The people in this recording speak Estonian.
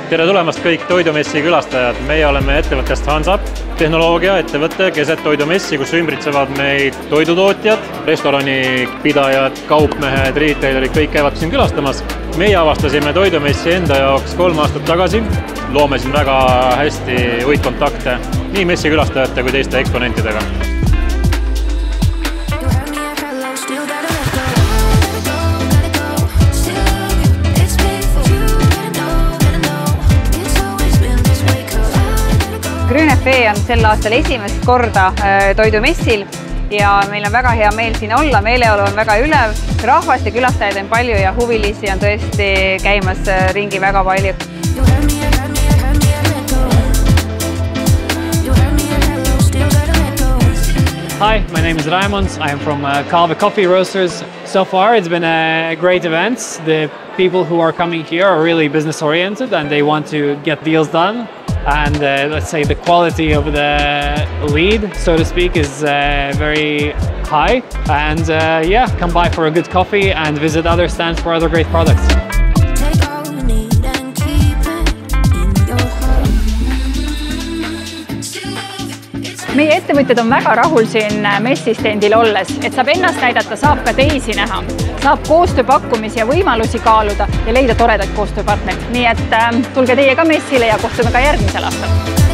Tere tulemast kõik Toidumessi külastajad. Meie oleme ettevõttest Hansap, tehnoloogia ettevõtte keset Toidumessi, kus ümbritsevad meid toidutootjad, restoranipidajad, kaupmehed, retailerid, kõik käivad siin külastamas. Meie avastasime Toidumessi enda jaoks 3 aastat tagasi. Loome siin väga hästi uitkontakte nii messi külastajate kui teiste eksponentidega. Grünefe on sel aastal esimest korda Toidumessil ja meil on väga hea meel siin olla, meeleolu on väga ülev, rahvast ja külastajaid on palju ja huvilisi on tõesti käimas ringi väga palju. Hi, my name is Raimond. I'm from Calve Coffee Roasters. So far, it's been a great event. The people who are coming here are really business oriented and they want to get deals done. And let's say the quality of the lead, so to speak, is very high. And yeah, come by for a good coffee and visit other stands for other great products. Meie ettevõtjad on väga rahul siin messistendil olles, et saab ennast näidata, saab ka teisi näha, saab koostööpakkumisi ja võimalusi kaaluda ja leida toredaid koostööpartnerid. Nii et tulge teie ka messile ja kohtume ka järgmisel aastal.